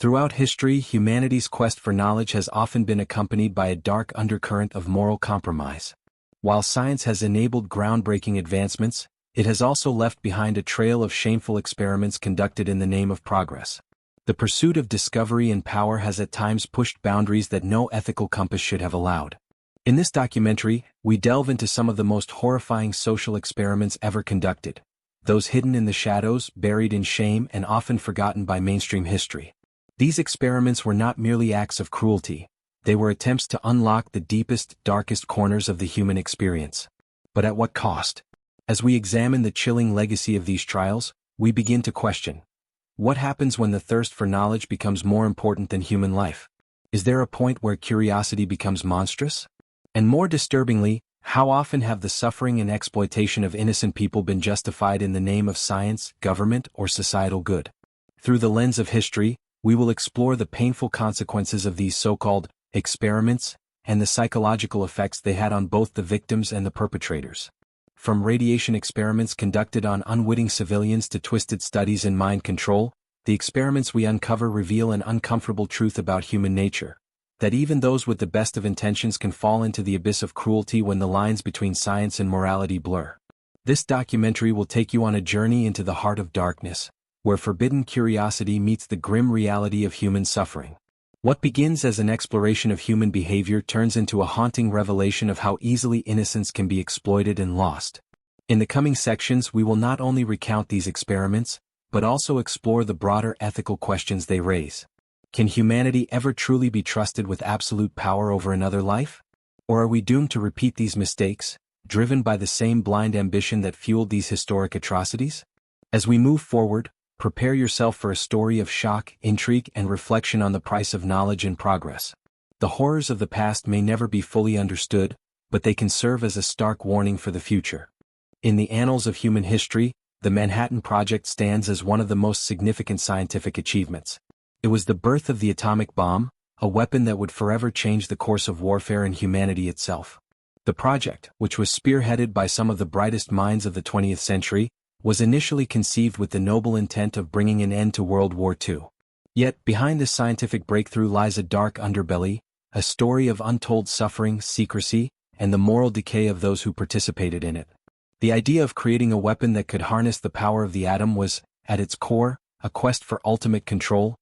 Throughout history, humanity's quest for knowledge has often been accompanied by a dark undercurrent of moral compromise. While science has enabled groundbreaking advancements, it has also left behind a trail of shameful experiments conducted in the name of progress. The pursuit of discovery and power has at times pushed boundaries that no ethical compass should have allowed. In this documentary, we delve into some of the most horrifying social experiments ever conducted, those hidden in the shadows, buried in shame, and often forgotten by mainstream history. These experiments were not merely acts of cruelty, they were attempts to unlock the deepest, darkest corners of the human experience. But at what cost? As we examine the chilling legacy of these trials, we begin to question: what happens when the thirst for knowledge becomes more important than human life? Is there a point where curiosity becomes monstrous? And more disturbingly, how often have the suffering and exploitation of innocent people been justified in the name of science, government, or societal good? Through the lens of history, we will explore the painful consequences of these so-called experiments and the psychological effects they had on both the victims and the perpetrators. From radiation experiments conducted on unwitting civilians to twisted studies in mind control, the experiments we uncover reveal an uncomfortable truth about human nature: that even those with the best of intentions can fall into the abyss of cruelty when the lines between science and morality blur. This documentary will take you on a journey into the heart of darkness, where forbidden curiosity meets the grim reality of human suffering. What begins as an exploration of human behavior turns into a haunting revelation of how easily innocence can be exploited and lost. In the coming sections, we will not only recount these experiments, but also explore the broader ethical questions they raise. Can humanity ever truly be trusted with absolute power over another life? Or are we doomed to repeat these mistakes, driven by the same blind ambition that fueled these historic atrocities? As we move forward, prepare yourself for a story of shock, intrigue, and reflection on the price of knowledge and progress. The horrors of the past may never be fully understood, but they can serve as a stark warning for the future. In the annals of human history, the Manhattan Project stands as one of the most significant scientific achievements. It was the birth of the atomic bomb, a weapon that would forever change the course of warfare and humanity itself. The project, which was spearheaded by some of the brightest minds of the 20th century, was initially conceived with the noble intent of bringing an end to World War II. Yet, behind this scientific breakthrough lies a dark underbelly, a story of untold suffering, secrecy, and the moral decay of those who participated in it. The idea of creating a weapon that could harness the power of the atom was, at its core, a quest for ultimate control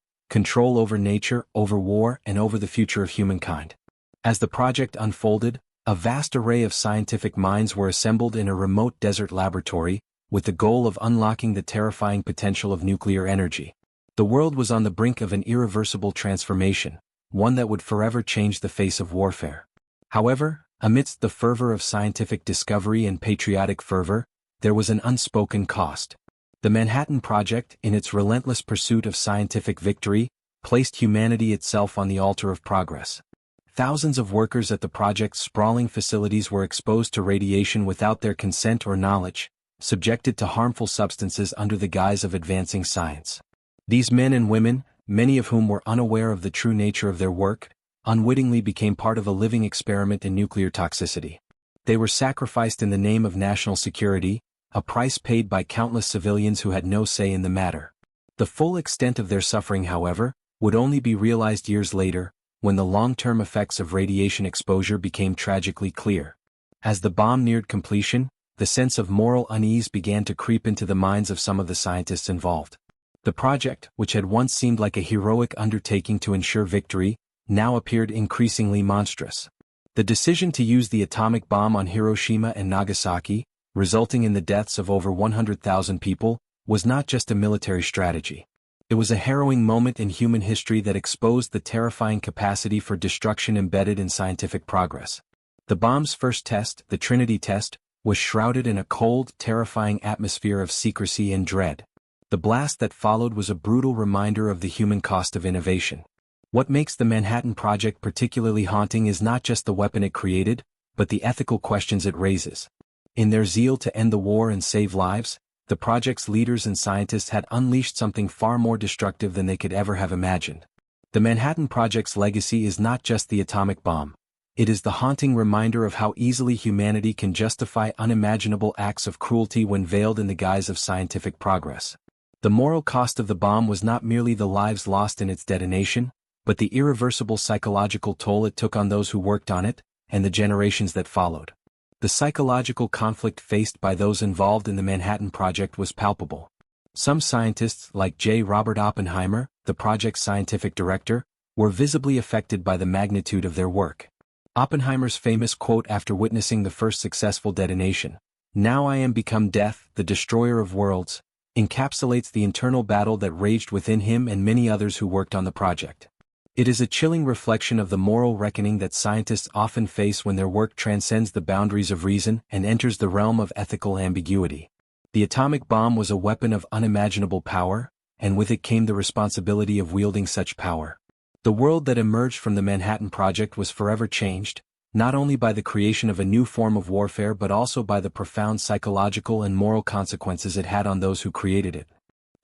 over nature, over war, and over the future of humankind. As the project unfolded, a vast array of scientific minds were assembled in a remote desert laboratory, with the goal of unlocking the terrifying potential of nuclear energy. The world was on the brink of an irreversible transformation, one that would forever change the face of warfare. However, amidst the fervor of scientific discovery and patriotic fervor, there was an unspoken cost. The Manhattan Project, in its relentless pursuit of scientific victory, placed humanity itself on the altar of progress. Thousands of workers at the project's sprawling facilities were exposed to radiation without their consent or knowledge, subjected to harmful substances under the guise of advancing science. These men and women, many of whom were unaware of the true nature of their work, unwittingly became part of a living experiment in nuclear toxicity. They were sacrificed in the name of national security, a price paid by countless civilians who had no say in the matter. The full extent of their suffering, however, would only be realized years later, when the long-term effects of radiation exposure became tragically clear. As the bomb neared completion, the sense of moral unease began to creep into the minds of some of the scientists involved. The project, which had once seemed like a heroic undertaking to ensure victory, now appeared increasingly monstrous. The decision to use the atomic bomb on Hiroshima and Nagasaki, resulting in the deaths of over 100,000 people, was not just a military strategy. It was a harrowing moment in human history that exposed the terrifying capacity for destruction embedded in scientific progress. The bomb's first test, the Trinity test, was shrouded in a cold, terrifying atmosphere of secrecy and dread. The blast that followed was a brutal reminder of the human cost of innovation. What makes the Manhattan Project particularly haunting is not just the weapon it created, but the ethical questions it raises. In their zeal to end the war and save lives, the project's leaders and scientists had unleashed something far more destructive than they could ever have imagined. The Manhattan Project's legacy is not just the atomic bomb. It is the haunting reminder of how easily humanity can justify unimaginable acts of cruelty when veiled in the guise of scientific progress. The moral cost of the bomb was not merely the lives lost in its detonation, but the irreversible psychological toll it took on those who worked on it, and the generations that followed. The psychological conflict faced by those involved in the Manhattan Project was palpable. Some scientists, like J. Robert Oppenheimer, the project's scientific director, were visibly affected by the magnitude of their work. Oppenheimer's famous quote after witnessing the first successful detonation, "Now I am become death, the destroyer of worlds," encapsulates the internal battle that raged within him and many others who worked on the project. It is a chilling reflection of the moral reckoning that scientists often face when their work transcends the boundaries of reason and enters the realm of ethical ambiguity. The atomic bomb was a weapon of unimaginable power, and with it came the responsibility of wielding such power. The world that emerged from the Manhattan Project was forever changed, not only by the creation of a new form of warfare but also by the profound psychological and moral consequences it had on those who created it.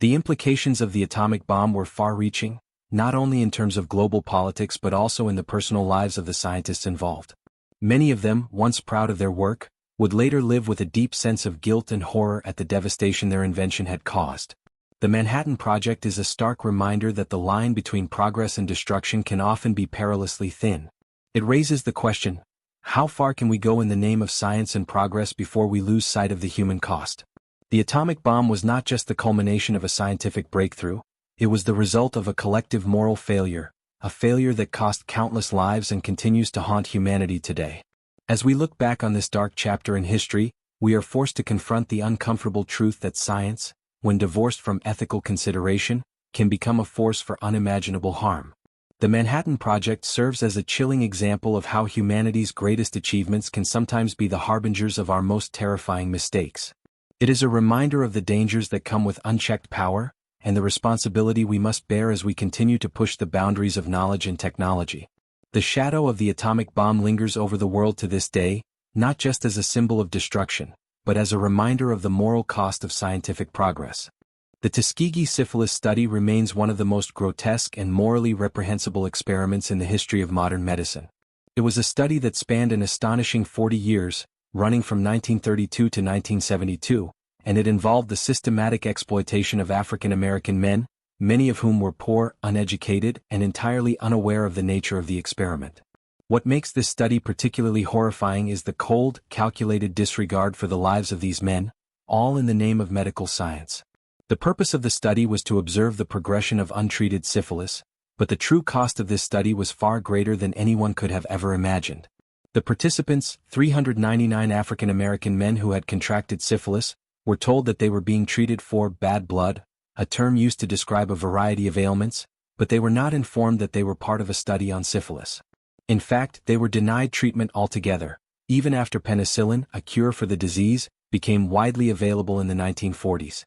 The implications of the atomic bomb were far-reaching, not only in terms of global politics but also in the personal lives of the scientists involved. Many of them, once proud of their work, would later live with a deep sense of guilt and horror at the devastation their invention had caused. The Manhattan Project is a stark reminder that the line between progress and destruction can often be perilously thin. It raises the question, how far can we go in the name of science and progress before we lose sight of the human cost? The atomic bomb was not just the culmination of a scientific breakthrough, it was the result of a collective moral failure, a failure that cost countless lives and continues to haunt humanity today. As we look back on this dark chapter in history, we are forced to confront the uncomfortable truth that science, when divorced from ethical consideration, can become a force for unimaginable harm. The Manhattan Project serves as a chilling example of how humanity's greatest achievements can sometimes be the harbingers of our most terrifying mistakes. It is a reminder of the dangers that come with unchecked power, and the responsibility we must bear as we continue to push the boundaries of knowledge and technology. The shadow of the atomic bomb lingers over the world to this day, not just as a symbol of destruction, but as a reminder of the moral cost of scientific progress. The Tuskegee syphilis study remains one of the most grotesque and morally reprehensible experiments in the history of modern medicine. It was a study that spanned an astonishing 40 years, running from 1932 to 1972, and it involved the systematic exploitation of African American men, many of whom were poor, uneducated, and entirely unaware of the nature of the experiment. What makes this study particularly horrifying is the cold, calculated disregard for the lives of these men, all in the name of medical science. The purpose of the study was to observe the progression of untreated syphilis, but the true cost of this study was far greater than anyone could have ever imagined. The participants, 399 African American men who had contracted syphilis, were told that they were being treated for bad blood, a term used to describe a variety of ailments, but they were not informed that they were part of a study on syphilis. In fact, they were denied treatment altogether, even after penicillin, a cure for the disease, became widely available in the 1940s.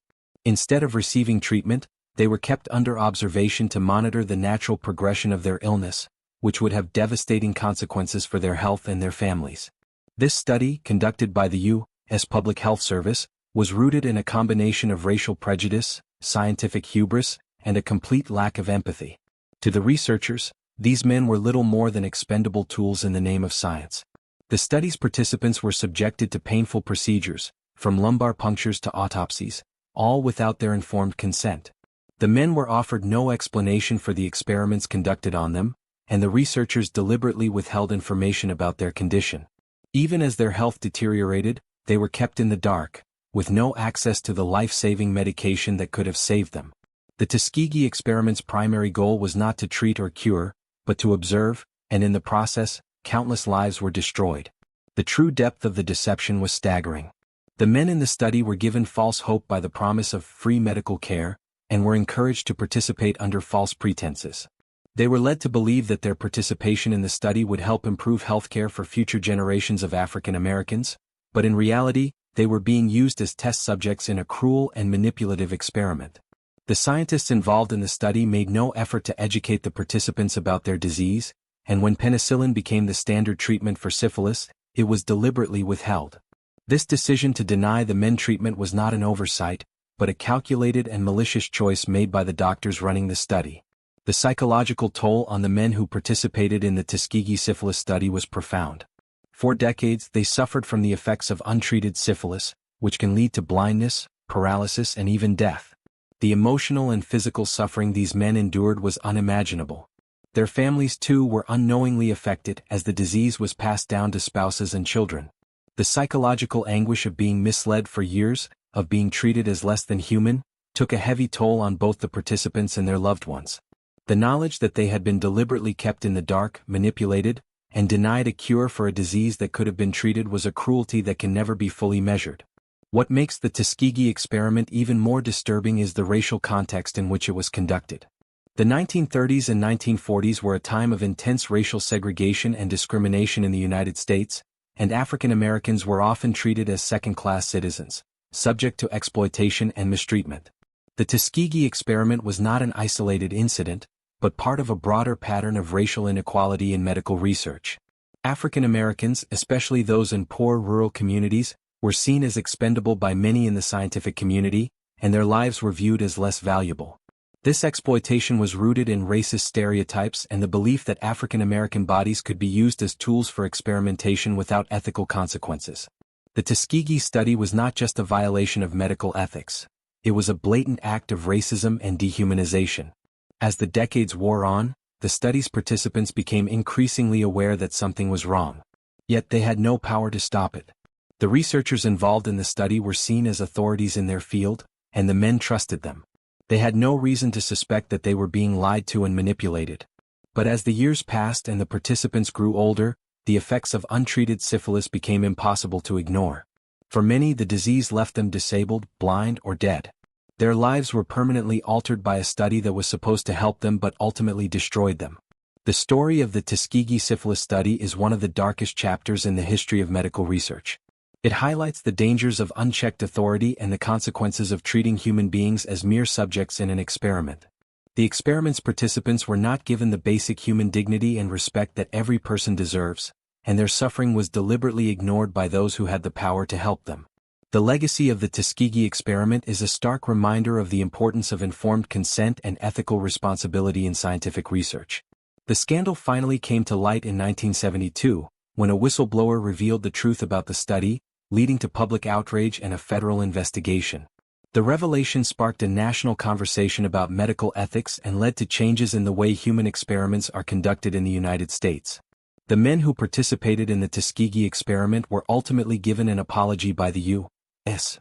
Instead of receiving treatment, they were kept under observation to monitor the natural progression of their illness, which would have devastating consequences for their health and their families. This study, conducted by the U.S. Public Health Service, was rooted in a combination of racial prejudice, scientific hubris, and a complete lack of empathy. To the researchers, these men were little more than expendable tools in the name of science. The study's participants were subjected to painful procedures, from lumbar punctures to autopsies, all without their informed consent. The men were offered no explanation for the experiments conducted on them, and the researchers deliberately withheld information about their condition. Even as their health deteriorated, they were kept in the dark, with no access to the life-saving medication that could have saved them. The Tuskegee experiment's primary goal was not to treat or cure, but to observe, and in the process, countless lives were destroyed. The true depth of the deception was staggering. The men in the study were given false hope by the promise of free medical care, and were encouraged to participate under false pretenses. They were led to believe that their participation in the study would help improve healthcare for future generations of African Americans, but in reality, they were being used as test subjects in a cruel and manipulative experiment. The scientists involved in the study made no effort to educate the participants about their disease, and when penicillin became the standard treatment for syphilis, it was deliberately withheld. This decision to deny the men treatment was not an oversight, but a calculated and malicious choice made by the doctors running the study. The psychological toll on the men who participated in the Tuskegee syphilis study was profound. For decades, they suffered from the effects of untreated syphilis, which can lead to blindness, paralysis, and even death. The emotional and physical suffering these men endured was unimaginable. Their families too were unknowingly affected as the disease was passed down to spouses and children. The psychological anguish of being misled for years, of being treated as less than human, took a heavy toll on both the participants and their loved ones. The knowledge that they had been deliberately kept in the dark, manipulated, and denied a cure for a disease that could have been treated was a cruelty that can never be fully measured. What makes the Tuskegee experiment even more disturbing is the racial context in which it was conducted. The 1930s and 1940s were a time of intense racial segregation and discrimination in the United States, and African Americans were often treated as second-class citizens, subject to exploitation and mistreatment. The Tuskegee experiment was not an isolated incident, but part of a broader pattern of racial inequality in medical research. African Americans, especially those in poor rural communities, were seen as expendable by many in the scientific community, and their lives were viewed as less valuable. This exploitation was rooted in racist stereotypes and the belief that African American bodies could be used as tools for experimentation without ethical consequences. The Tuskegee study was not just a violation of medical ethics. It was a blatant act of racism and dehumanization. As the decades wore on, the study's participants became increasingly aware that something was wrong. Yet they had no power to stop it. The researchers involved in the study were seen as authorities in their field, and the men trusted them. They had no reason to suspect that they were being lied to and manipulated. But as the years passed and the participants grew older, the effects of untreated syphilis became impossible to ignore. For many, the disease left them disabled, blind, or dead. Their lives were permanently altered by a study that was supposed to help them but ultimately destroyed them. The story of the Tuskegee syphilis study is one of the darkest chapters in the history of medical research. It highlights the dangers of unchecked authority and the consequences of treating human beings as mere subjects in an experiment. The experiment's participants were not given the basic human dignity and respect that every person deserves, and their suffering was deliberately ignored by those who had the power to help them. The legacy of the Tuskegee experiment is a stark reminder of the importance of informed consent and ethical responsibility in scientific research. The scandal finally came to light in 1972, when a whistleblower revealed the truth about the study, leading to public outrage and a federal investigation. The revelation sparked a national conversation about medical ethics and led to changes in the way human experiments are conducted in the United States. The men who participated in the Tuskegee experiment were ultimately given an apology by the U.S.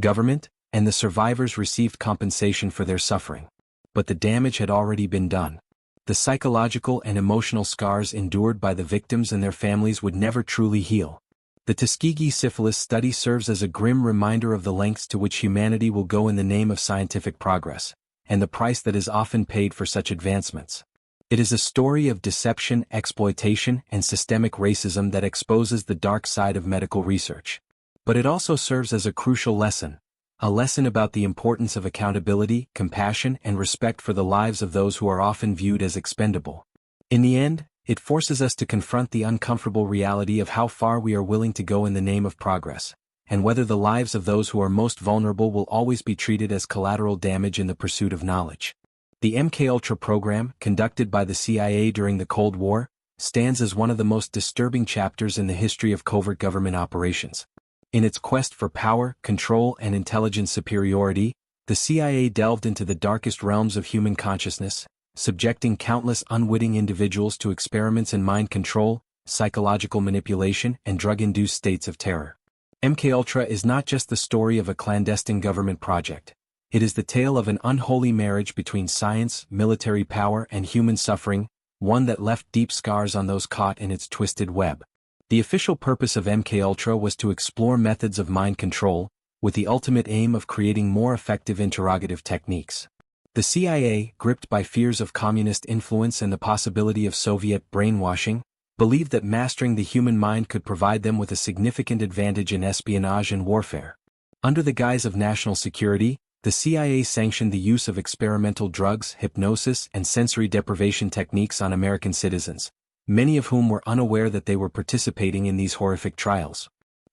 government, and the survivors received compensation for their suffering. But the damage had already been done. The psychological and emotional scars endured by the victims and their families would never truly heal. The Tuskegee syphilis study serves as a grim reminder of the lengths to which humanity will go in the name of scientific progress, and the price that is often paid for such advancements. It is a story of deception, exploitation, and systemic racism that exposes the dark side of medical research. But it also serves as a crucial lesson, a lesson about the importance of accountability, compassion, and respect for the lives of those who are often viewed as expendable. In the end, it forces us to confront the uncomfortable reality of how far we are willing to go in the name of progress, and whether the lives of those who are most vulnerable will always be treated as collateral damage in the pursuit of knowledge. The MKUltra program, conducted by the CIA during the Cold War, stands as one of the most disturbing chapters in the history of covert government operations. In its quest for power, control, and intelligence superiority, the CIA delved into the darkest realms of human consciousness, subjecting countless unwitting individuals to experiments in mind control, psychological manipulation, and drug-induced states of terror. MKUltra is not just the story of a clandestine government project. It is the tale of an unholy marriage between science, military power, and human suffering, one that left deep scars on those caught in its twisted web. The official purpose of MKUltra was to explore methods of mind control, with the ultimate aim of creating more effective interrogative techniques. The CIA, gripped by fears of communist influence and the possibility of Soviet brainwashing, believed that mastering the human mind could provide them with a significant advantage in espionage and warfare. Under the guise of national security, the CIA sanctioned the use of experimental drugs, hypnosis, and sensory deprivation techniques on American citizens, many of whom were unaware that they were participating in these horrific trials.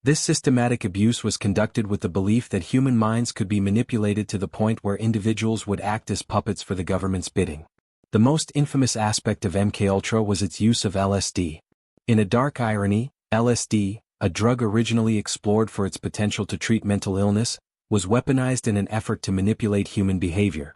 This systematic abuse was conducted with the belief that human minds could be manipulated to the point where individuals would act as puppets for the government's bidding. The most infamous aspect of MKUltra was its use of LSD. In a dark irony, LSD, a drug originally explored for its potential to treat mental illness, was weaponized in an effort to manipulate human behavior.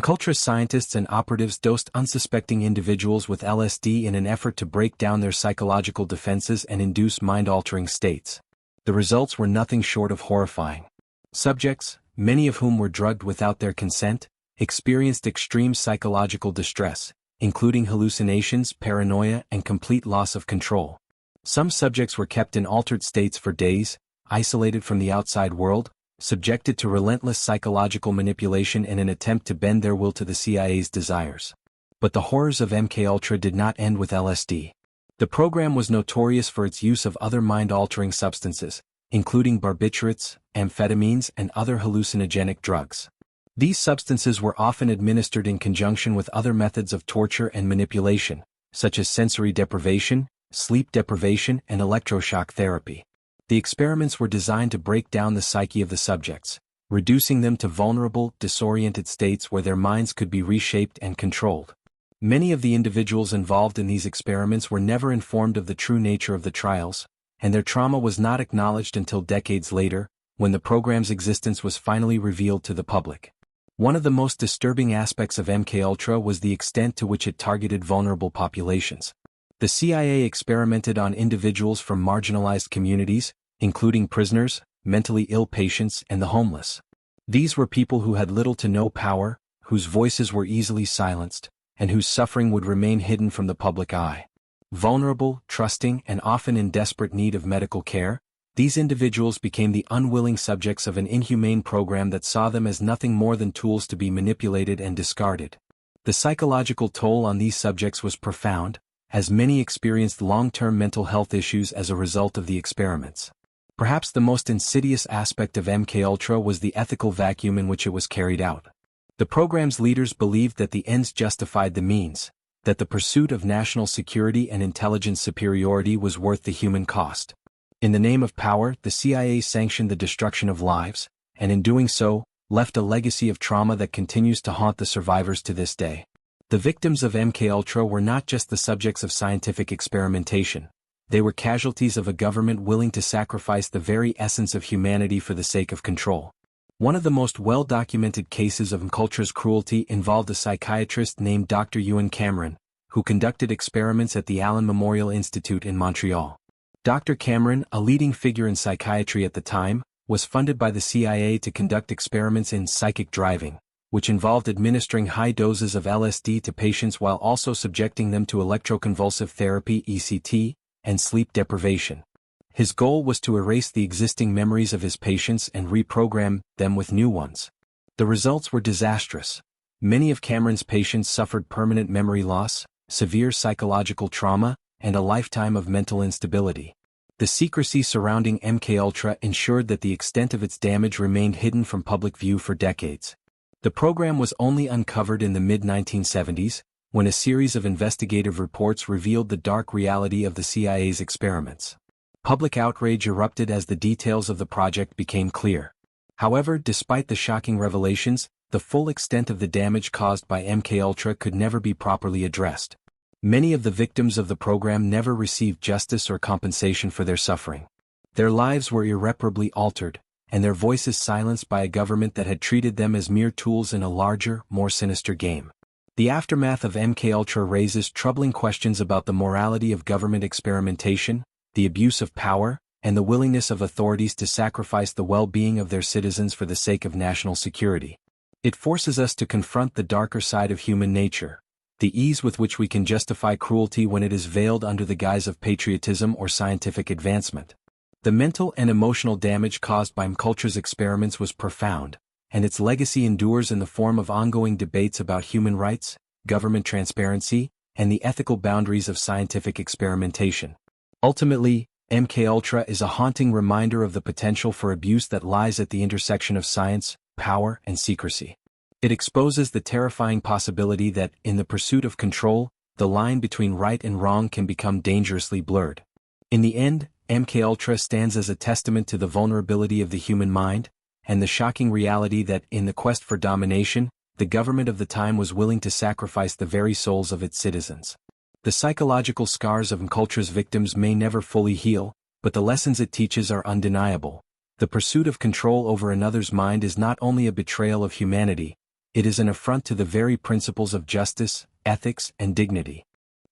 Culture scientists and operatives dosed unsuspecting individuals with LSD in an effort to break down their psychological defenses and induce mind-altering states. The results were nothing short of horrifying. Subjects, many of whom were drugged without their consent, experienced extreme psychological distress, including hallucinations, paranoia, and complete loss of control. Some subjects were kept in altered states for days, isolated from the outside world, subjected to relentless psychological manipulation in an attempt to bend their will to the CIA's desires. But the horrors of MKUltra did not end with LSD. The program was notorious for its use of other mind-altering substances, including barbiturates, amphetamines, and other hallucinogenic drugs. These substances were often administered in conjunction with other methods of torture and manipulation, such as sensory deprivation, sleep deprivation, and electroshock therapy. The experiments were designed to break down the psyche of the subjects, reducing them to vulnerable, disoriented states where their minds could be reshaped and controlled. Many of the individuals involved in these experiments were never informed of the true nature of the trials, and their trauma was not acknowledged until decades later, when the program's existence was finally revealed to the public. One of the most disturbing aspects of MKUltra was the extent to which it targeted vulnerable populations. The CIA experimented on individuals from marginalized communities, including prisoners, mentally ill patients, and the homeless. These were people who had little to no power, whose voices were easily silenced, and whose suffering would remain hidden from the public eye. Vulnerable, trusting, and often in desperate need of medical care, these individuals became the unwilling subjects of an inhumane program that saw them as nothing more than tools to be manipulated and discarded. The psychological toll on these subjects was profound, as many experienced long-term mental health issues as a result of the experiments. Perhaps the most insidious aspect of MKUltra was the ethical vacuum in which it was carried out. The program's leaders believed that the ends justified the means, that the pursuit of national security and intelligence superiority was worth the human cost. In the name of power, the CIA sanctioned the destruction of lives, and in doing so, left a legacy of trauma that continues to haunt the survivors to this day. The victims of MKUltra were not just the subjects of scientific experimentation. They were casualties of a government willing to sacrifice the very essence of humanity for the sake of control. One of the most well-documented cases of MKUltra's cruelty involved a psychiatrist named Dr. Ewan Cameron, who conducted experiments at the Allen Memorial Institute in Montreal. Dr. Cameron, a leading figure in psychiatry at the time, was funded by the CIA to conduct experiments in psychic driving, which involved administering high doses of LSD to patients while also subjecting them to electroconvulsive therapy (ECT) and sleep deprivation. His goal was to erase the existing memories of his patients and reprogram them with new ones. The results were disastrous. Many of Cameron's patients suffered permanent memory loss, severe psychological trauma, and a lifetime of mental instability. The secrecy surrounding MKUltra ensured that the extent of its damage remained hidden from public view for decades. The program was only uncovered in the mid-1970s, when a series of investigative reports revealed the dark reality of the CIA's experiments. Public outrage erupted as the details of the project became clear. However, despite the shocking revelations, the full extent of the damage caused by MKUltra could never be properly addressed. Many of the victims of the program never received justice or compensation for their suffering. Their lives were irreparably altered, and their voices silenced by a government that had treated them as mere tools in a larger, more sinister game. The aftermath of MKUltra raises troubling questions about the morality of government experimentation, the abuse of power, and the willingness of authorities to sacrifice the well-being of their citizens for the sake of national security. It forces us to confront the darker side of human nature, the ease with which we can justify cruelty when it is veiled under the guise of patriotism or scientific advancement. The mental and emotional damage caused by MKUltra's experiments was profound, and its legacy endures in the form of ongoing debates about human rights, government transparency, and the ethical boundaries of scientific experimentation. Ultimately, MKUltra is a haunting reminder of the potential for abuse that lies at the intersection of science, power, and secrecy. It exposes the terrifying possibility that, in the pursuit of control, the line between right and wrong can become dangerously blurred. In the end, MKUltra stands as a testament to the vulnerability of the human mind, and the shocking reality that, in the quest for domination, the government of the time was willing to sacrifice the very souls of its citizens. The psychological scars of MKUltra's victims may never fully heal, but the lessons it teaches are undeniable. The pursuit of control over another's mind is not only a betrayal of humanity, it is an affront to the very principles of justice, ethics, and dignity.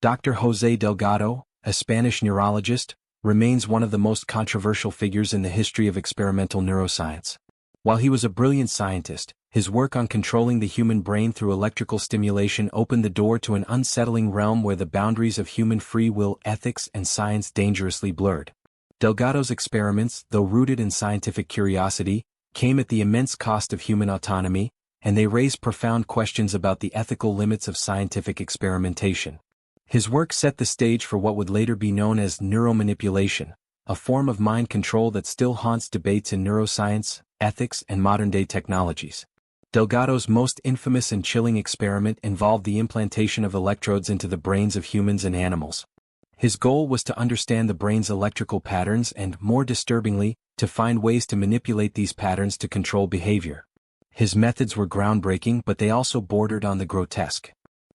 Dr. José Delgado, a Spanish neurologist, remains one of the most controversial figures in the history of experimental neuroscience. While he was a brilliant scientist, his work on controlling the human brain through electrical stimulation opened the door to an unsettling realm where the boundaries of human free will, ethics, and science dangerously blurred. Delgado's experiments, though rooted in scientific curiosity, came at the immense cost of human autonomy, and they raised profound questions about the ethical limits of scientific experimentation. His work set the stage for what would later be known as neuromanipulation, a form of mind control that still haunts debates in neuroscience, ethics, and modern-day technologies. Delgado's most infamous and chilling experiment involved the implantation of electrodes into the brains of humans and animals. His goal was to understand the brain's electrical patterns and, more disturbingly, to find ways to manipulate these patterns to control behavior. His methods were groundbreaking, but they also bordered on the grotesque.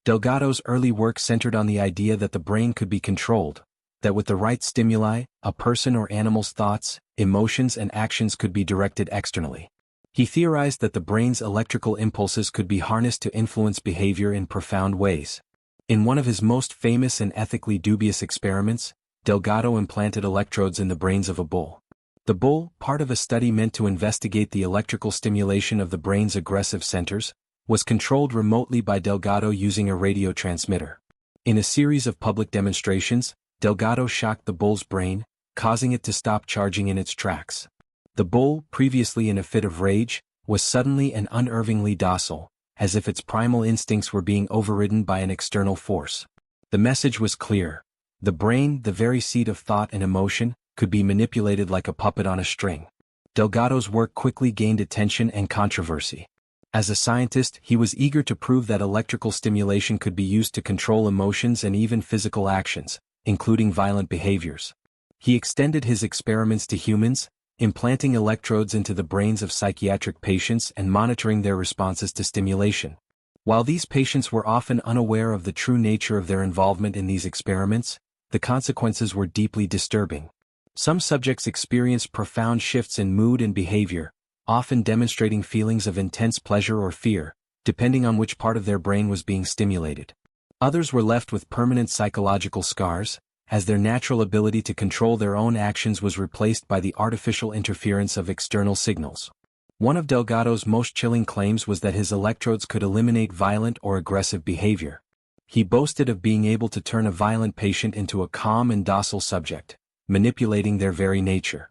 Delgado's early work centered on the idea that the brain could be controlled, that with the right stimuli, a person or animal's thoughts, emotions, and actions could be directed externally. He theorized that the brain's electrical impulses could be harnessed to influence behavior in profound ways. In one of his most famous and ethically dubious experiments, Delgado implanted electrodes in the brains of a bull. The bull, part of a study meant to investigate the electrical stimulation of the brain's aggressive centers, was controlled remotely by Delgado using a radio transmitter. In a series of public demonstrations, Delgado shocked the bull's brain, causing it to stop charging in its tracks. The bull, previously in a fit of rage, was suddenly and unnervingly docile, as if its primal instincts were being overridden by an external force. The message was clear. The brain, the very seat of thought and emotion, could be manipulated like a puppet on a string. Delgado's work quickly gained attention and controversy. As a scientist, he was eager to prove that electrical stimulation could be used to control emotions and even physical actions, including violent behaviors. He extended his experiments to humans, implanting electrodes into the brains of psychiatric patients and monitoring their responses to stimulation. While these patients were often unaware of the true nature of their involvement in these experiments, the consequences were deeply disturbing. Some subjects experienced profound shifts in mood and behavior, often demonstrating feelings of intense pleasure or fear, depending on which part of their brain was being stimulated. Others were left with permanent psychological scars, as their natural ability to control their own actions was replaced by the artificial interference of external signals. One of Delgado's most chilling claims was that his electrodes could eliminate violent or aggressive behavior. He boasted of being able to turn a violent patient into a calm and docile subject, manipulating their very nature.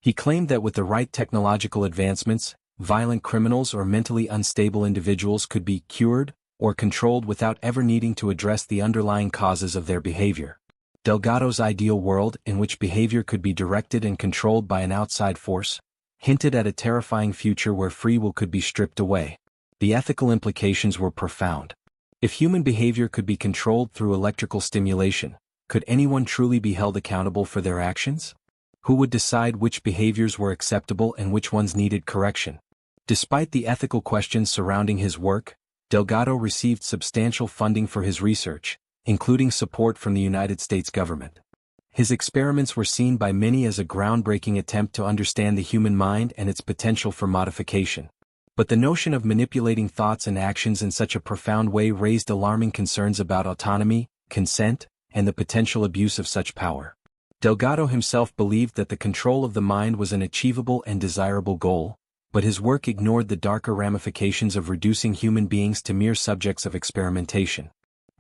He claimed that with the right technological advancements, violent criminals or mentally unstable individuals could be cured or controlled without ever needing to address the underlying causes of their behavior. Delgado's ideal world, in which behavior could be directed and controlled by an outside force, hinted at a terrifying future where free will could be stripped away. The ethical implications were profound. If human behavior could be controlled through electrical stimulation, could anyone truly be held accountable for their actions? Who would decide which behaviors were acceptable and which ones needed correction? Despite the ethical questions surrounding his work, Delgado received substantial funding for his research, including support from the United States government. His experiments were seen by many as a groundbreaking attempt to understand the human mind and its potential for modification. But the notion of manipulating thoughts and actions in such a profound way raised alarming concerns about autonomy, consent, and the potential abuse of such power. Delgado himself believed that the control of the mind was an achievable and desirable goal, but his work ignored the darker ramifications of reducing human beings to mere subjects of experimentation.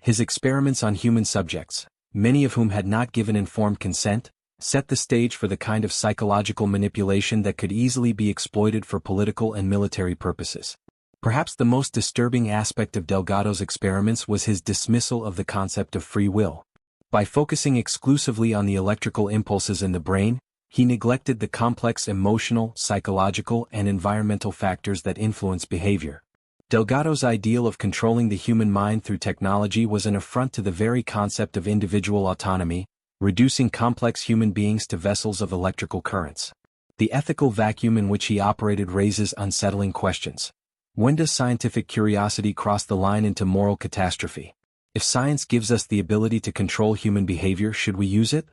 His experiments on human subjects, many of whom had not given informed consent, set the stage for the kind of psychological manipulation that could easily be exploited for political and military purposes. Perhaps the most disturbing aspect of Delgado's experiments was his dismissal of the concept of free will. By focusing exclusively on the electrical impulses in the brain, he neglected the complex emotional, psychological, and environmental factors that influence behavior. Delgado's ideal of controlling the human mind through technology was an affront to the very concept of individual autonomy, reducing complex human beings to vessels of electrical currents. The ethical vacuum in which he operated raises unsettling questions. When does scientific curiosity cross the line into moral catastrophe? If science gives us the ability to control human behavior, should we use it?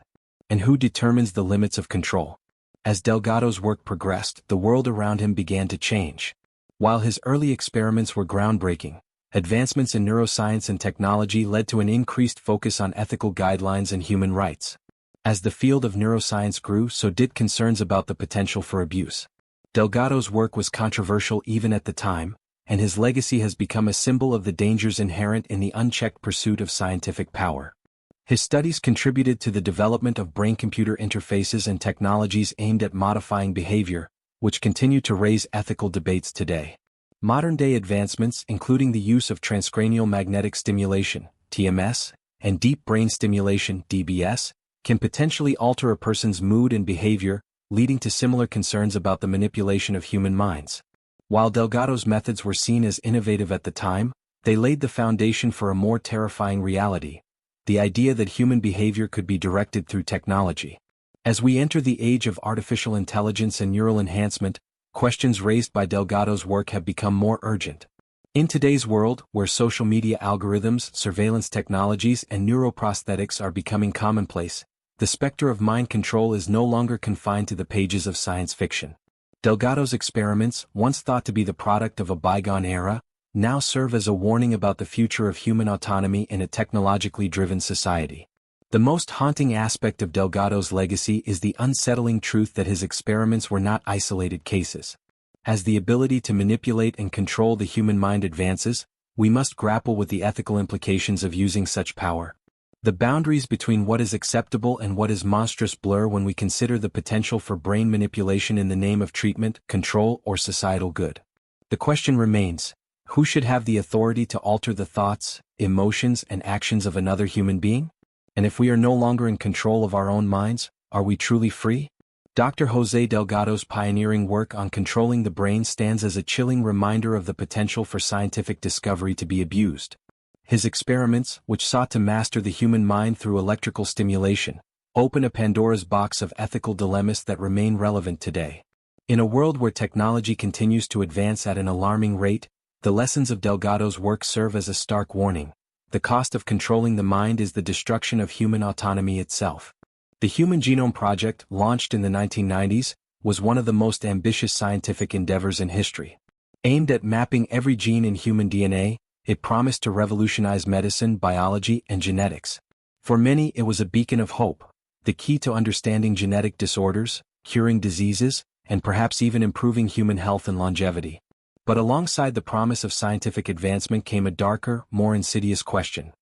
And who determines the limits of control? As Delgado's work progressed, the world around him began to change. While his early experiments were groundbreaking, advancements in neuroscience and technology led to an increased focus on ethical guidelines and human rights. As the field of neuroscience grew, so did concerns about the potential for abuse. Delgado's work was controversial even at the time, and his legacy has become a symbol of the dangers inherent in the unchecked pursuit of scientific power. His studies contributed to the development of brain-computer interfaces and technologies aimed at modifying behavior, which continue to raise ethical debates today. Modern-day advancements, including the use of transcranial magnetic stimulation, TMS, and deep brain stimulation, DBS, can potentially alter a person's mood and behavior, leading to similar concerns about the manipulation of human minds. While Delgado's methods were seen as innovative at the time, they laid the foundation for a more terrifying reality: the idea that human behavior could be directed through technology. As we enter the age of artificial intelligence and neural enhancement, questions raised by Delgado's work have become more urgent. In today's world, where social media algorithms, surveillance technologies, and neuroprosthetics are becoming commonplace, the specter of mind control is no longer confined to the pages of science fiction. Delgado's experiments, once thought to be the product of a bygone era, now serve as a warning about the future of human autonomy in a technologically driven society. The most haunting aspect of Delgado's legacy is the unsettling truth that his experiments were not isolated cases. As the ability to manipulate and control the human mind advances, we must grapple with the ethical implications of using such power. The boundaries between what is acceptable and what is monstrous blur when we consider the potential for brain manipulation in the name of treatment, control, or societal good. The question remains: who should have the authority to alter the thoughts, emotions, and actions of another human being? And if we are no longer in control of our own minds, are we truly free? Dr. José Delgado's pioneering work on controlling the brain stands as a chilling reminder of the potential for scientific discovery to be abused. His experiments, which sought to master the human mind through electrical stimulation, open a Pandora's box of ethical dilemmas that remain relevant today. In a world where technology continues to advance at an alarming rate, the lessons of Delgado's work serve as a stark warning. The cost of controlling the mind is the destruction of human autonomy itself. The Human Genome Project, launched in the 1990s, was one of the most ambitious scientific endeavors in history. Aimed at mapping every gene in human DNA, it promised to revolutionize medicine, biology, and genetics. For many, it was a beacon of hope, the key to understanding genetic disorders, curing diseases, and perhaps even improving human health and longevity. But alongside the promise of scientific advancement came a darker, more insidious question.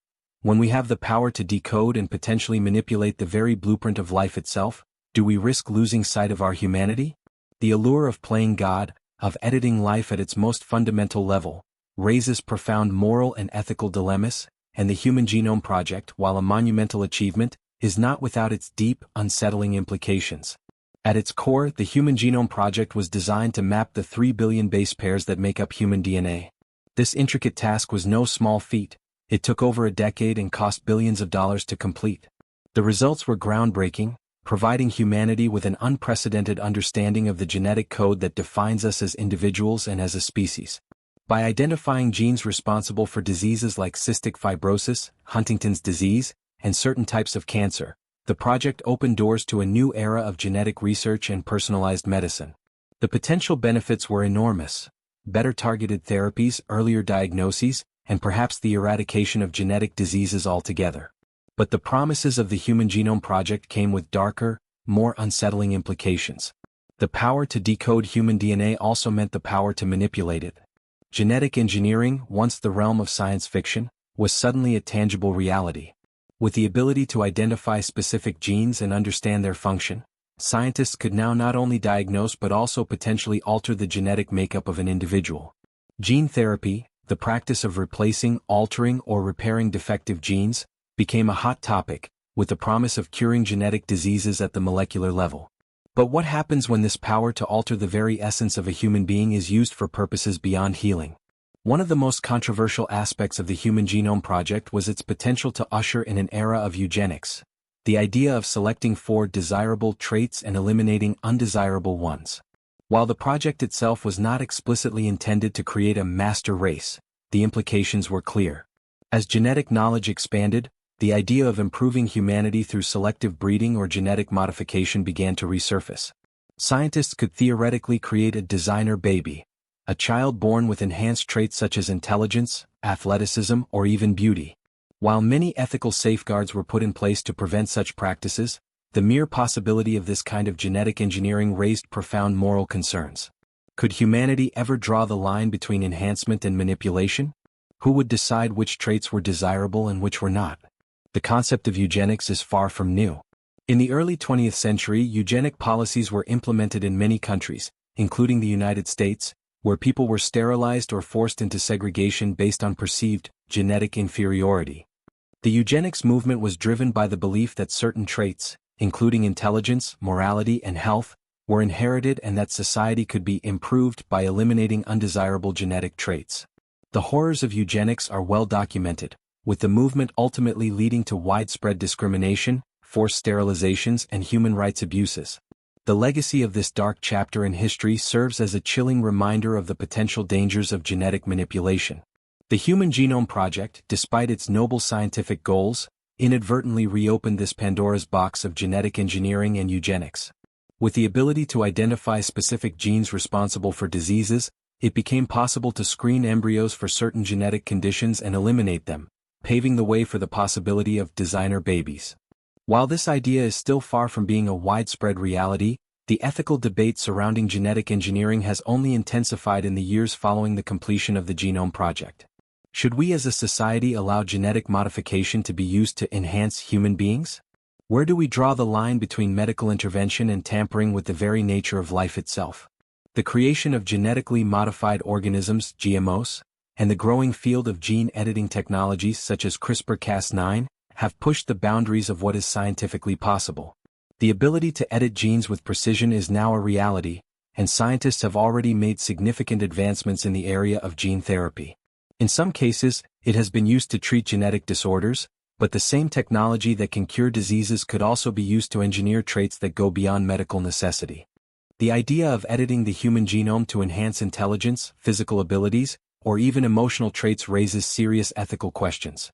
When we have the power to decode and potentially manipulate the very blueprint of life itself, do we risk losing sight of our humanity? The allure of playing God, of editing life at its most fundamental level, raises profound moral and ethical dilemmas, and the Human Genome Project, while a monumental achievement, is not without its deep, unsettling implications. At its core, the Human Genome Project was designed to map the 3 billion base pairs that make up human DNA. This intricate task was no small feat. It took over a decade and cost billions of dollars to complete. The results were groundbreaking, providing humanity with an unprecedented understanding of the genetic code that defines us as individuals and as a species. By identifying genes responsible for diseases like cystic fibrosis, Huntington's disease, and certain types of cancer, the project opened doors to a new era of genetic research and personalized medicine. The potential benefits were enormous: better targeted therapies, earlier diagnoses, and perhaps the eradication of genetic diseases altogether. But the promises of the Human Genome Project came with darker, more unsettling implications. The power to decode human DNA also meant the power to manipulate it. Genetic engineering, once the realm of science fiction, was suddenly a tangible reality. With the ability to identify specific genes and understand their function, scientists could now not only diagnose but also potentially alter the genetic makeup of an individual. Gene therapy, the practice of replacing, altering, or repairing defective genes, became a hot topic, with the promise of curing genetic diseases at the molecular level. But what happens when this power to alter the very essence of a human being is used for purposes beyond healing? One of the most controversial aspects of the Human Genome Project was its potential to usher in an era of eugenics, the idea of selecting for desirable traits and eliminating undesirable ones. While the project itself was not explicitly intended to create a master race, the implications were clear. As genetic knowledge expanded, the idea of improving humanity through selective breeding or genetic modification began to resurface. Scientists could theoretically create a designer baby, a child born with enhanced traits such as intelligence, athleticism, or even beauty. While many ethical safeguards were put in place to prevent such practices, the mere possibility of this kind of genetic engineering raised profound moral concerns. Could humanity ever draw the line between enhancement and manipulation? Who would decide which traits were desirable and which were not? The concept of eugenics is far from new. In the early 20th century, eugenic policies were implemented in many countries, including the United States, where people were sterilized or forced into segregation based on perceived genetic inferiority. The eugenics movement was driven by the belief that certain traits, including intelligence, morality, and health, were inherited and that society could be improved by eliminating undesirable genetic traits. The horrors of eugenics are well documented, with the movement ultimately leading to widespread discrimination, forced sterilizations, and human rights abuses. The legacy of this dark chapter in history serves as a chilling reminder of the potential dangers of genetic manipulation. The Human Genome Project, despite its noble scientific goals, inadvertently reopened this Pandora's box of genetic engineering and eugenics. With the ability to identify specific genes responsible for diseases, it became possible to screen embryos for certain genetic conditions and eliminate them, paving the way for the possibility of designer babies. While this idea is still far from being a widespread reality, the ethical debate surrounding genetic engineering has only intensified in the years following the completion of the Genome Project. Should we as a society allow genetic modification to be used to enhance human beings? Where do we draw the line between medical intervention and tampering with the very nature of life itself? The creation of genetically modified organisms, GMOs, and the growing field of gene editing technologies such as CRISPR-Cas9, have pushed the boundaries of what is scientifically possible. The ability to edit genes with precision is now a reality, and scientists have already made significant advancements in the area of gene therapy. In some cases, it has been used to treat genetic disorders, but the same technology that can cure diseases could also be used to engineer traits that go beyond medical necessity. The idea of editing the human genome to enhance intelligence, physical abilities, or even emotional traits raises serious ethical questions.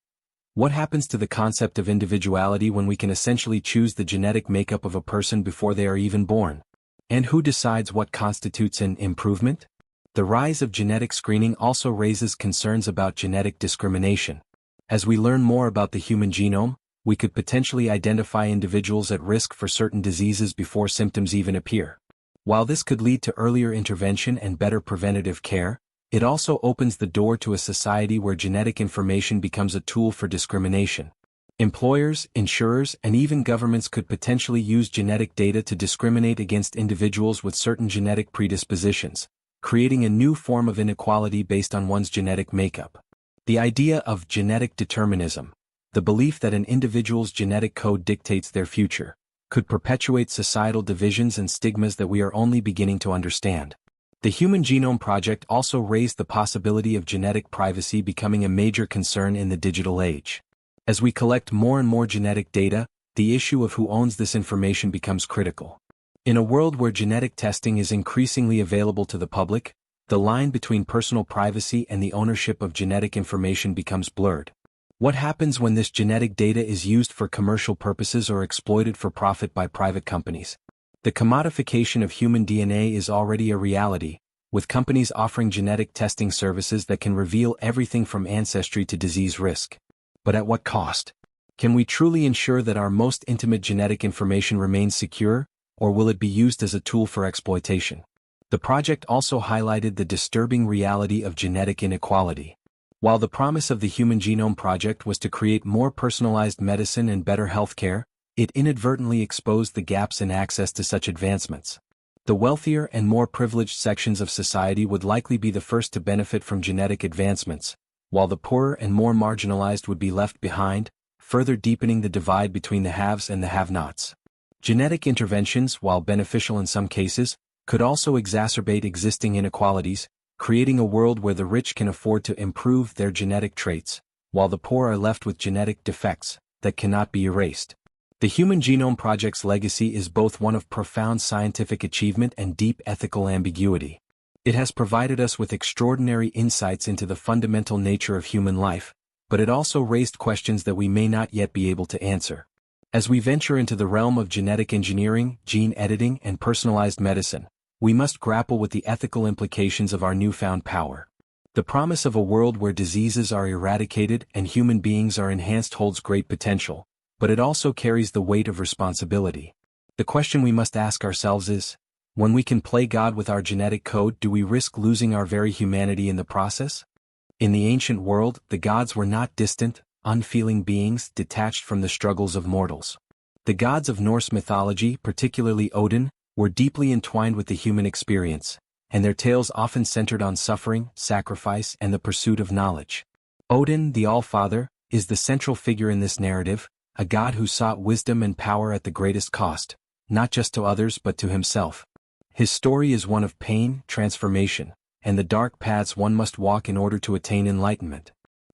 What happens to the concept of individuality when we can essentially choose the genetic makeup of a person before they are even born? And who decides what constitutes an improvement? The rise of genetic screening also raises concerns about genetic discrimination. As we learn more about the human genome, we could potentially identify individuals at risk for certain diseases before symptoms even appear. While this could lead to earlier intervention and better preventative care, it also opens the door to a society where genetic information becomes a tool for discrimination. Employers, insurers, and even governments could potentially use genetic data to discriminate against individuals with certain genetic predispositions, creating a new form of inequality based on one's genetic makeup. The idea of genetic determinism, the belief that an individual's genetic code dictates their future, could perpetuate societal divisions and stigmas that we are only beginning to understand. The Human Genome Project also raised the possibility of genetic privacy becoming a major concern in the digital age. As we collect more and more genetic data, the issue of who owns this information becomes critical. In a world where genetic testing is increasingly available to the public, the line between personal privacy and the ownership of genetic information becomes blurred. What happens when this genetic data is used for commercial purposes or exploited for profit by private companies? The commodification of human DNA is already a reality, with companies offering genetic testing services that can reveal everything from ancestry to disease risk. But at what cost? Can we truly ensure that our most intimate genetic information remains secure, or will it be used as a tool for exploitation? The project also highlighted the disturbing reality of genetic inequality. While the promise of the Human Genome Project was to create more personalized medicine and better healthcare, it inadvertently exposed the gaps in access to such advancements. The wealthier and more privileged sections of society would likely be the first to benefit from genetic advancements, while the poorer and more marginalized would be left behind, further deepening the divide between the haves and the have-nots. Genetic interventions, while beneficial in some cases, could also exacerbate existing inequalities, creating a world where the rich can afford to improve their genetic traits, while the poor are left with genetic defects that cannot be erased. The Human Genome Project's legacy is both one of profound scientific achievement and deep ethical ambiguity. It has provided us with extraordinary insights into the fundamental nature of human life, but it also raised questions that we may not yet be able to answer. As we venture into the realm of genetic engineering, gene editing, and personalized medicine, we must grapple with the ethical implications of our newfound power. The promise of a world where diseases are eradicated and human beings are enhanced holds great potential, but it also carries the weight of responsibility. The question we must ask ourselves is, when we can play God with our genetic code, do we risk losing our very humanity in the process? In the ancient world, the gods were not distant, unfeeling beings detached from the struggles of mortals. The gods of Norse mythology, particularly Odin, were deeply entwined with the human experience, and their tales often centered on suffering, sacrifice, and the pursuit of knowledge. Odin, the All-Father, is the central figure in this narrative, a god who sought wisdom and power at the greatest cost, not just to others but to himself. His story is one of pain, transformation, and the dark paths one must walk in order to attain enlightenment.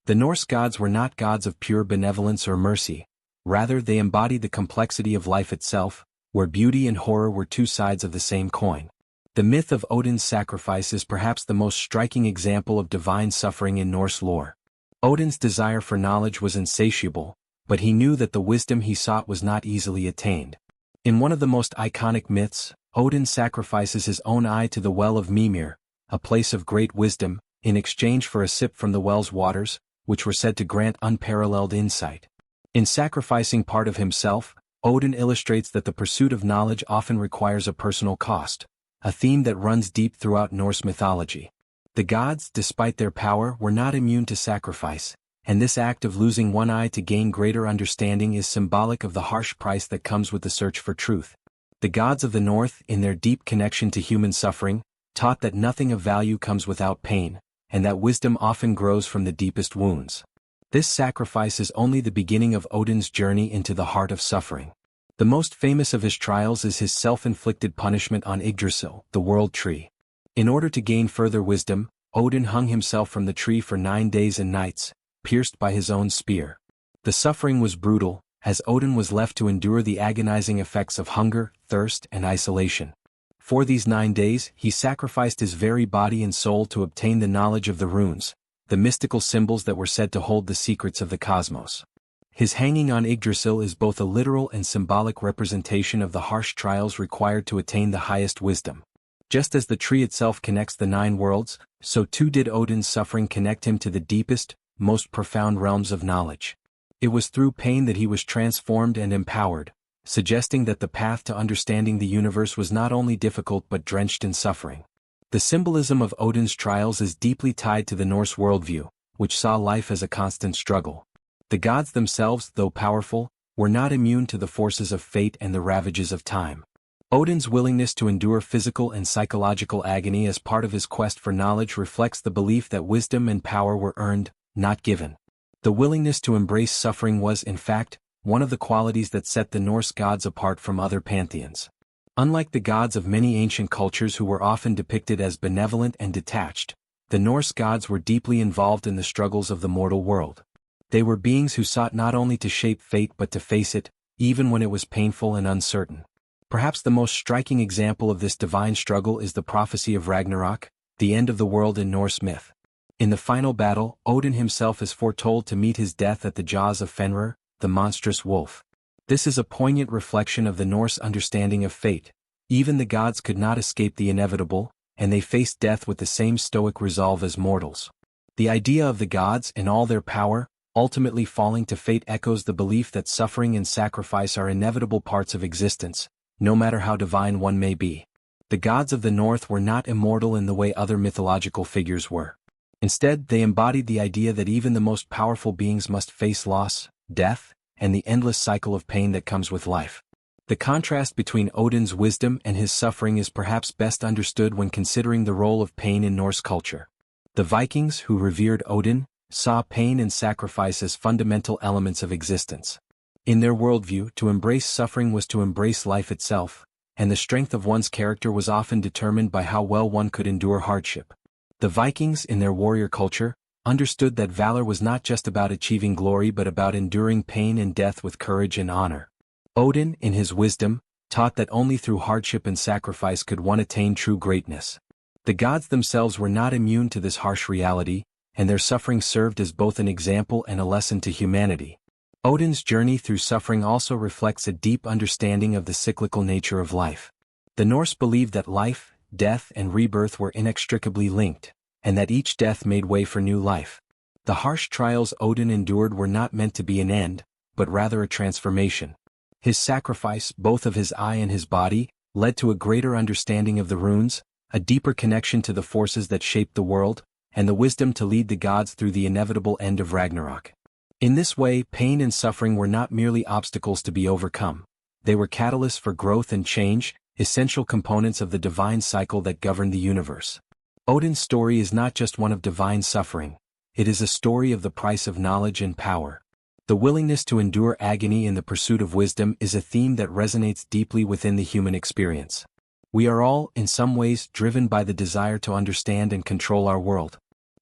The Norse gods were not gods of pure benevolence or mercy, rather they embodied the complexity of life itself, where beauty and horror were two sides of the same coin. The myth of Odin's sacrifice is perhaps the most striking example of divine suffering in Norse lore. Odin's desire for knowledge was insatiable, but he knew that the wisdom he sought was not easily attained. In one of the most iconic myths, Odin sacrifices his own eye to the well of Mimir, a place of great wisdom, in exchange for a sip from the well's waters, which were said to grant unparalleled insight. In sacrificing part of himself, Odin illustrates that the pursuit of knowledge often requires a personal cost, a theme that runs deep throughout Norse mythology. The gods, despite their power, were not immune to sacrifice, and this act of losing one eye to gain greater understanding is symbolic of the harsh price that comes with the search for truth. The gods of the North, in their deep connection to human suffering, taught that nothing of value comes without pain, and that wisdom often grows from the deepest wounds. This sacrifice is only the beginning of Odin's journey into the heart of suffering. The most famous of his trials is his self-inflicted punishment on Yggdrasil, the world tree. In order to gain further wisdom, Odin hung himself from the tree for 9 days and nights, pierced by his own spear. The suffering was brutal, as Odin was left to endure the agonizing effects of hunger, thirst, and isolation. For these 9 days, he sacrificed his very body and soul to obtain the knowledge of the runes, the mystical symbols that were said to hold the secrets of the cosmos. His hanging on Yggdrasil is both a literal and symbolic representation of the harsh trials required to attain the highest wisdom. Just as the tree itself connects the 9 worlds, so too did Odin's suffering connect him to the deepest, most profound realms of knowledge. It was through pain that he was transformed and empowered, suggesting that the path to understanding the universe was not only difficult but drenched in suffering. The symbolism of Odin's trials is deeply tied to the Norse worldview, which saw life as a constant struggle. The gods themselves, though powerful, were not immune to the forces of fate and the ravages of time. Odin's willingness to endure physical and psychological agony as part of his quest for knowledge reflects the belief that wisdom and power were earned, not given. The willingness to embrace suffering was, in fact, one of the qualities that set the Norse gods apart from other pantheons. Unlike the gods of many ancient cultures who were often depicted as benevolent and detached, the Norse gods were deeply involved in the struggles of the mortal world. They were beings who sought not only to shape fate but to face it, even when it was painful and uncertain. Perhaps the most striking example of this divine struggle is the prophecy of Ragnarok, the end of the world in Norse myth. In the final battle, Odin himself is foretold to meet his death at the jaws of Fenrir, the monstrous wolf. This is a poignant reflection of the Norse understanding of fate. Even the gods could not escape the inevitable, and they faced death with the same stoic resolve as mortals. The idea of the gods, in all their power, ultimately falling to fate echoes the belief that suffering and sacrifice are inevitable parts of existence, no matter how divine one may be. The gods of the North were not immortal in the way other mythological figures were. Instead, they embodied the idea that even the most powerful beings must face loss, death, and the endless cycle of pain that comes with life. The contrast between Odin's wisdom and his suffering is perhaps best understood when considering the role of pain in Norse culture. The Vikings, who revered Odin, saw pain and sacrifice as fundamental elements of existence. In their worldview, to embrace suffering was to embrace life itself, and the strength of one's character was often determined by how well one could endure hardship. The Vikings, in their warrior culture, understood that valor was not just about achieving glory but about enduring pain and death with courage and honor. Odin, in his wisdom, taught that only through hardship and sacrifice could one attain true greatness. The gods themselves were not immune to this harsh reality, and their suffering served as both an example and a lesson to humanity. Odin's journey through suffering also reflects a deep understanding of the cyclical nature of life. The Norse believed that life, death and rebirth were inextricably linked, and that each death made way for new life. The harsh trials Odin endured were not meant to be an end, but rather a transformation. His sacrifice, both of his eye and his body, led to a greater understanding of the runes, a deeper connection to the forces that shaped the world, and the wisdom to lead the gods through the inevitable end of Ragnarok. In this way, pain and suffering were not merely obstacles to be overcome. They were catalysts for growth and change, essential components of the divine cycle that governed the universe. Odin's story is not just one of divine suffering. It is a story of the price of knowledge and power. The willingness to endure agony in the pursuit of wisdom is a theme that resonates deeply within the human experience. We are all, in some ways, driven by the desire to understand and control our world.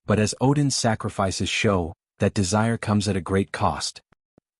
But as Odin's sacrifices show, that desire comes at a great cost.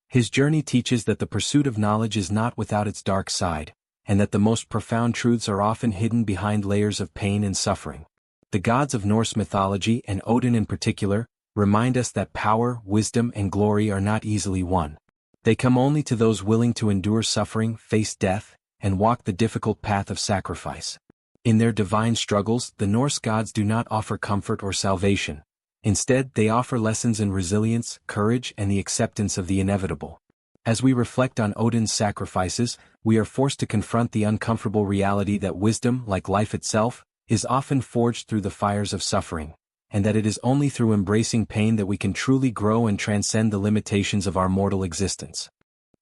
His journey teaches that the pursuit of knowledge is not without its dark side, and that the most profound truths are often hidden behind layers of pain and suffering. The gods of Norse mythology, and Odin in particular, remind us that power, wisdom, and glory are not easily won. They come only to those willing to endure suffering, face death, and walk the difficult path of sacrifice. In their divine struggles, the Norse gods do not offer comfort or salvation. Instead, they offer lessons in resilience, courage, and the acceptance of the inevitable. As we reflect on Odin's sacrifices, we are forced to confront the uncomfortable reality that wisdom, like life itself, is often forged through the fires of suffering, and that it is only through embracing pain that we can truly grow and transcend the limitations of our mortal existence.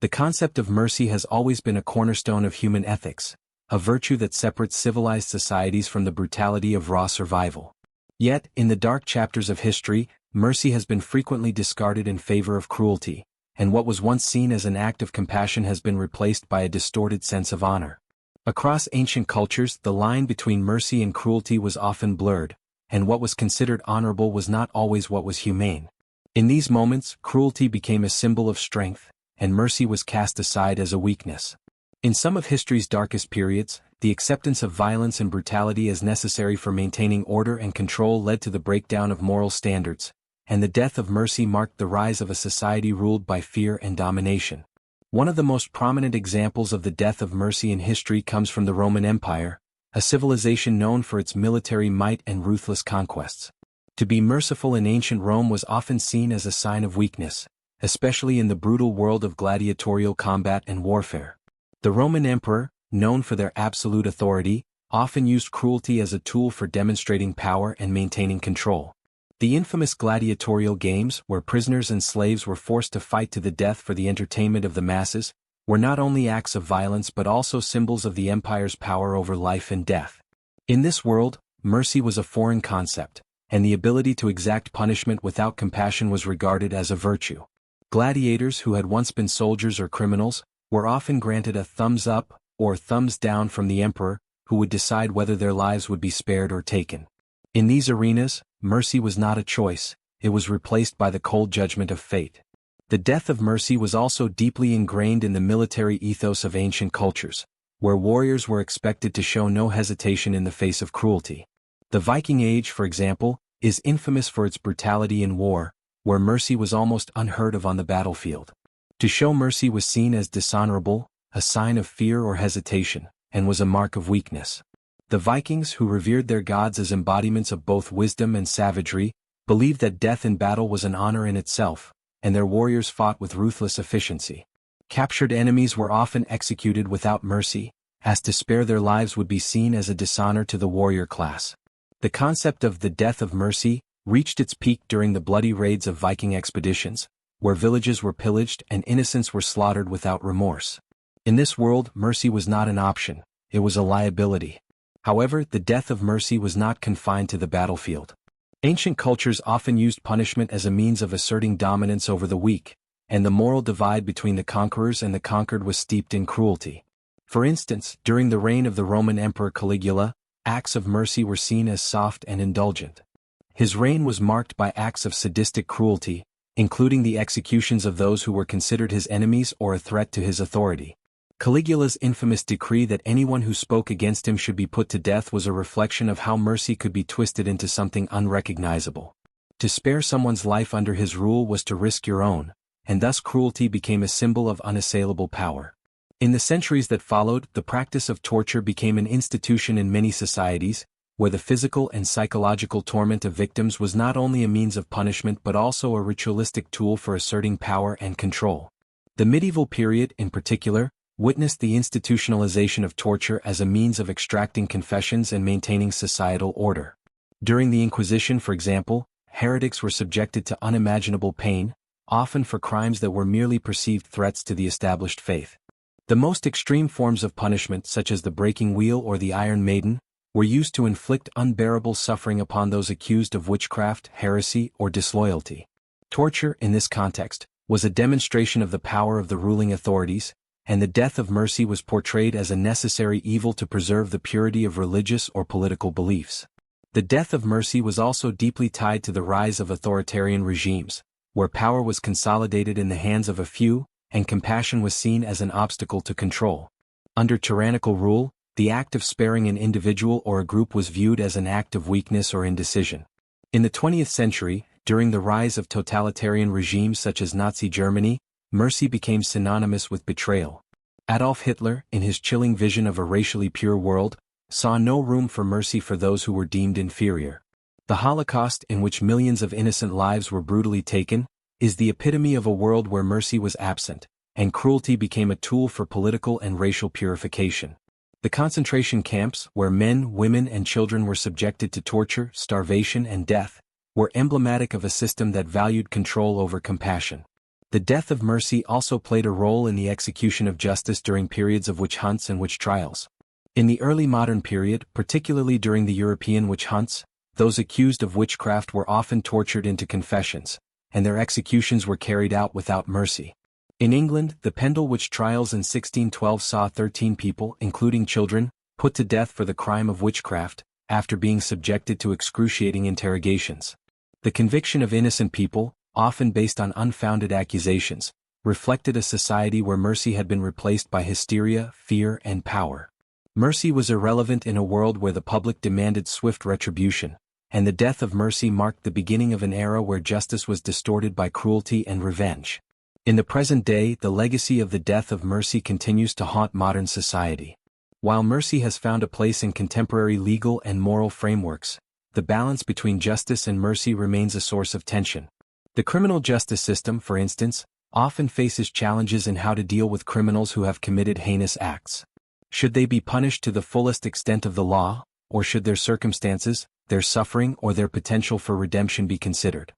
The concept of mercy has always been a cornerstone of human ethics, a virtue that separates civilized societies from the brutality of raw survival. Yet, in the dark chapters of history, mercy has been frequently discarded in favor of cruelty, and what was once seen as an act of compassion has been replaced by a distorted sense of honor. Across ancient cultures, the line between mercy and cruelty was often blurred, and what was considered honorable was not always what was humane. In these moments, cruelty became a symbol of strength, and mercy was cast aside as a weakness. In some of history's darkest periods, the acceptance of violence and brutality as necessary for maintaining order and control led to the breakdown of moral standards, and the death of mercy marked the rise of a society ruled by fear and domination. One of the most prominent examples of the death of mercy in history comes from the Roman Empire, a civilization known for its military might and ruthless conquests. To be merciful in ancient Rome was often seen as a sign of weakness, especially in the brutal world of gladiatorial combat and warfare. The Roman emperor, known for their absolute authority, often used cruelty as a tool for demonstrating power and maintaining control. The infamous gladiatorial games, where prisoners and slaves were forced to fight to the death for the entertainment of the masses, were not only acts of violence but also symbols of the empire's power over life and death. In this world, mercy was a foreign concept, and the ability to exact punishment without compassion was regarded as a virtue. Gladiators who had once been soldiers or criminals were often granted a thumbs up or thumbs down from the emperor, who would decide whether their lives would be spared or taken. In these arenas, mercy was not a choice, it was replaced by the cold judgment of fate. The death of mercy was also deeply ingrained in the military ethos of ancient cultures, where warriors were expected to show no hesitation in the face of cruelty. The Viking Age, for example, is infamous for its brutality in war, where mercy was almost unheard of on the battlefield. To show mercy was seen as dishonorable, a sign of fear or hesitation, and was a mark of weakness. The Vikings, who revered their gods as embodiments of both wisdom and savagery, believed that death in battle was an honor in itself, and their warriors fought with ruthless efficiency. Captured enemies were often executed without mercy, as to spare their lives would be seen as a dishonor to the warrior class. The concept of the death of mercy reached its peak during the bloody raids of Viking expeditions, where villages were pillaged and innocents were slaughtered without remorse. In this world, mercy was not an option, it was a liability. However, the death of mercy was not confined to the battlefield. Ancient cultures often used punishment as a means of asserting dominance over the weak, and the moral divide between the conquerors and the conquered was steeped in cruelty. For instance, during the reign of the Roman Emperor Caligula, acts of mercy were seen as soft and indulgent. His reign was marked by acts of sadistic cruelty, including the executions of those who were considered his enemies or a threat to his authority. Caligula's infamous decree that anyone who spoke against him should be put to death was a reflection of how mercy could be twisted into something unrecognizable. To spare someone's life under his rule was to risk your own, and thus cruelty became a symbol of unassailable power. In the centuries that followed, the practice of torture became an institution in many societies, where the physical and psychological torment of victims was not only a means of punishment but also a ritualistic tool for asserting power and control. The medieval period, in particular, witnessed the institutionalization of torture as a means of extracting confessions and maintaining societal order. During the Inquisition, for example, heretics were subjected to unimaginable pain, often for crimes that were merely perceived threats to the established faith. The most extreme forms of punishment, such as the breaking wheel or the Iron Maiden, were used to inflict unbearable suffering upon those accused of witchcraft, heresy, or disloyalty. Torture, in this context, was a demonstration of the power of the ruling authorities, and the death of mercy was portrayed as a necessary evil to preserve the purity of religious or political beliefs. The death of mercy was also deeply tied to the rise of authoritarian regimes, where power was consolidated in the hands of a few, and compassion was seen as an obstacle to control. Under tyrannical rule, the act of sparing an individual or a group was viewed as an act of weakness or indecision. In the 20th century, during the rise of totalitarian regimes such as Nazi Germany, mercy became synonymous with betrayal. Adolf Hitler, in his chilling vision of a racially pure world, saw no room for mercy for those who were deemed inferior. The Holocaust, in which millions of innocent lives were brutally taken, is the epitome of a world where mercy was absent, and cruelty became a tool for political and racial purification. The concentration camps, where men, women, and children were subjected to torture, starvation, and death, were emblematic of a system that valued control over compassion. The death of mercy also played a role in the execution of justice during periods of witch hunts and witch trials. In the early modern period, particularly during the European witch hunts, those accused of witchcraft were often tortured into confessions, and their executions were carried out without mercy. In England, the Pendle witch trials in 1612 saw 13 people, including children, put to death for the crime of witchcraft, after being subjected to excruciating interrogations. The conviction of innocent people, often based on unfounded accusations, reflected a society where mercy had been replaced by hysteria, fear, and power. Mercy was irrelevant in a world where the public demanded swift retribution, and the death of mercy marked the beginning of an era where justice was distorted by cruelty and revenge. In the present day, the legacy of the death of mercy continues to haunt modern society. While mercy has found a place in contemporary legal and moral frameworks, the balance between justice and mercy remains a source of tension. The criminal justice system, for instance, often faces challenges in how to deal with criminals who have committed heinous acts. Should they be punished to the fullest extent of the law, or should their circumstances, their suffering, or their potential for redemption be considered?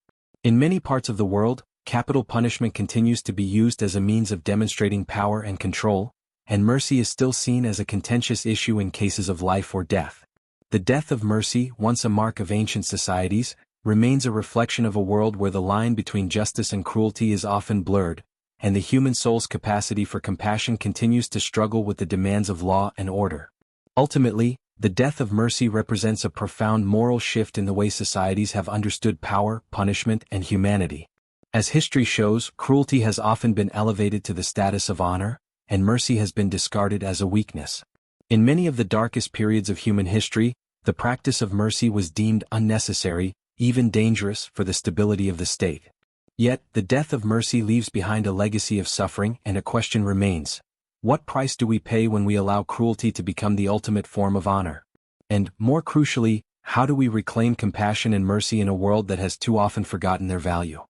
In many parts of the world, capital punishment continues to be used as a means of demonstrating power and control, and mercy is still seen as a contentious issue in cases of life or death. The death of mercy, once a mark of ancient societies, remains a reflection of a world where the line between justice and cruelty is often blurred, and the human soul's capacity for compassion continues to struggle with the demands of law and order. Ultimately, the death of mercy represents a profound moral shift in the way societies have understood power, punishment, and humanity. As history shows, cruelty has often been elevated to the status of honor, and mercy has been discarded as a weakness. In many of the darkest periods of human history, the practice of mercy was deemed unnecessary, even dangerous, for the stability of the state. Yet, the death of mercy leaves behind a legacy of suffering, and a question remains: what price do we pay when we allow cruelty to become the ultimate form of honor? And, more crucially, how do we reclaim compassion and mercy in a world that has too often forgotten their value?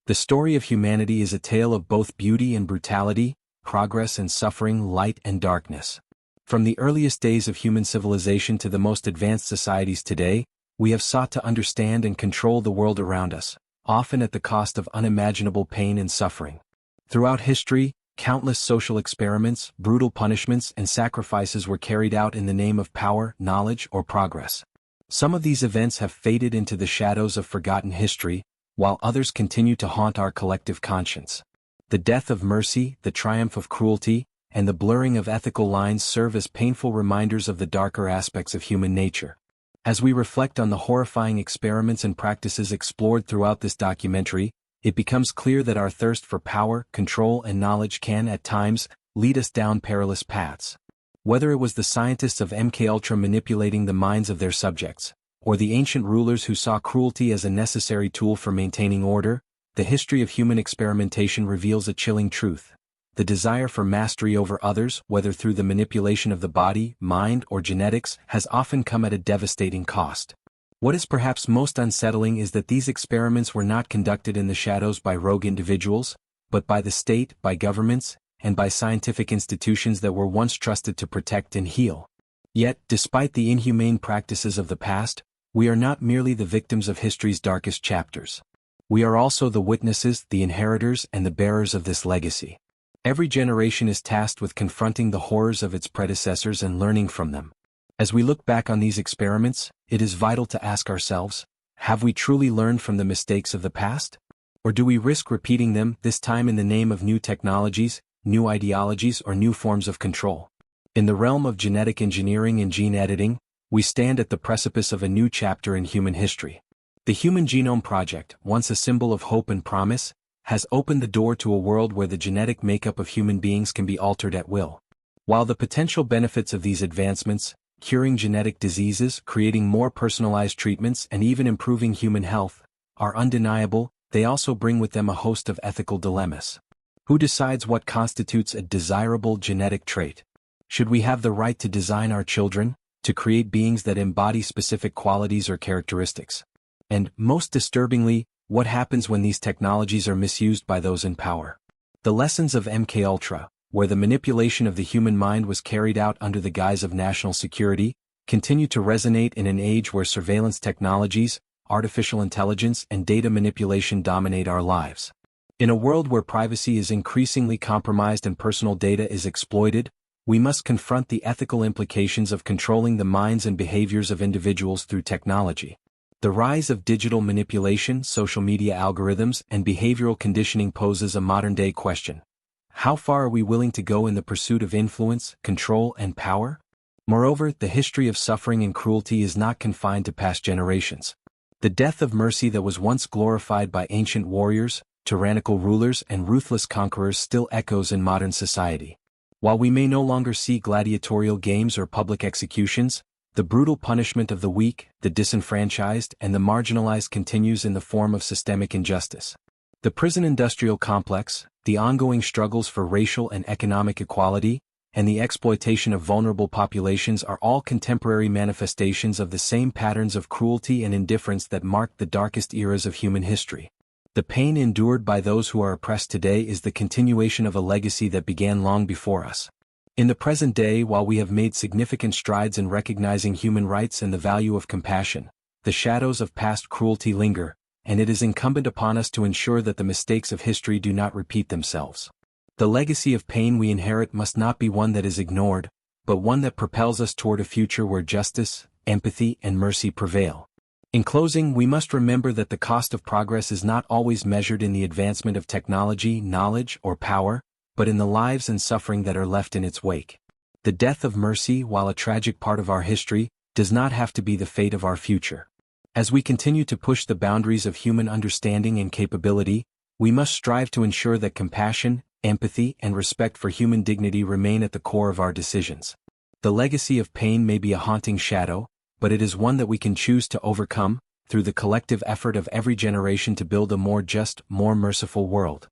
The story of humanity is a tale of both beauty and brutality, progress and suffering, light and darkness. From the earliest days of human civilization to the most advanced societies today, we have sought to understand and control the world around us, often at the cost of unimaginable pain and suffering. Throughout history, countless social experiments, brutal punishments, and sacrifices were carried out in the name of power, knowledge, or progress. Some of these events have faded into the shadows of forgotten history, while others continue to haunt our collective conscience. The death of mercy, the triumph of cruelty, and the blurring of ethical lines serve as painful reminders of the darker aspects of human nature. As we reflect on the horrifying experiments and practices explored throughout this documentary, it becomes clear that our thirst for power, control, and knowledge can, at times, lead us down perilous paths. Whether it was the scientists of MKUltra manipulating the minds of their subjects, or the ancient rulers who saw cruelty as a necessary tool for maintaining order, the history of human experimentation reveals a chilling truth. The desire for mastery over others, whether through the manipulation of the body, mind, or genetics, has often come at a devastating cost. What is perhaps most unsettling is that these experiments were not conducted in the shadows by rogue individuals, but by the state, by governments, and by scientific institutions that were once trusted to protect and heal. Yet, despite the inhumane practices of the past, we are not merely the victims of history's darkest chapters. We are also the witnesses, the inheritors, and the bearers of this legacy. Every generation is tasked with confronting the horrors of its predecessors and learning from them. As we look back on these experiments, it is vital to ask ourselves, have we truly learned from the mistakes of the past? Or do we risk repeating them, this time in the name of new technologies, new ideologies, or new forms of control? In the realm of genetic engineering and gene editing, we stand at the precipice of a new chapter in human history. The Human Genome Project, once a symbol of hope and promise, has opened the door to a world where the genetic makeup of human beings can be altered at will. While the potential benefits of these advancements, curing genetic diseases, creating more personalized treatments, and even improving human health, are undeniable, they also bring with them a host of ethical dilemmas. Who decides what constitutes a desirable genetic trait? Should we have the right to design our children, to create beings that embody specific qualities or characteristics? And, most disturbingly, what happens when these technologies are misused by those in power? The lessons of MKUltra, where the manipulation of the human mind was carried out under the guise of national security, continue to resonate in an age where surveillance technologies, artificial intelligence, and data manipulation dominate our lives. In a world where privacy is increasingly compromised and personal data is exploited, we must confront the ethical implications of controlling the minds and behaviors of individuals through technology. The rise of digital manipulation, social media algorithms, and behavioral conditioning poses a modern-day question. How far are we willing to go in the pursuit of influence, control, and power? Moreover, the history of suffering and cruelty is not confined to past generations. The death of mercy that was once glorified by ancient warriors, tyrannical rulers, and ruthless conquerors still echoes in modern society. While we may no longer see gladiatorial games or public executions, the brutal punishment of the weak, the disenfranchised, and the marginalized continues in the form of systemic injustice. The prison-industrial complex, the ongoing struggles for racial and economic equality, and the exploitation of vulnerable populations are all contemporary manifestations of the same patterns of cruelty and indifference that marked the darkest eras of human history. The pain endured by those who are oppressed today is the continuation of a legacy that began long before us. In the present day, while we have made significant strides in recognizing human rights and the value of compassion, the shadows of past cruelty linger, and it is incumbent upon us to ensure that the mistakes of history do not repeat themselves. The legacy of pain we inherit must not be one that is ignored, but one that propels us toward a future where justice, empathy, and mercy prevail. In closing, we must remember that the cost of progress is not always measured in the advancement of technology, knowledge, or power, but in the lives and suffering that are left in its wake. The death of mercy, while a tragic part of our history, does not have to be the fate of our future. As we continue to push the boundaries of human understanding and capability, we must strive to ensure that compassion, empathy, and respect for human dignity remain at the core of our decisions. The legacy of pain may be a haunting shadow, but it is one that we can choose to overcome, through the collective effort of every generation to build a more just, more merciful world.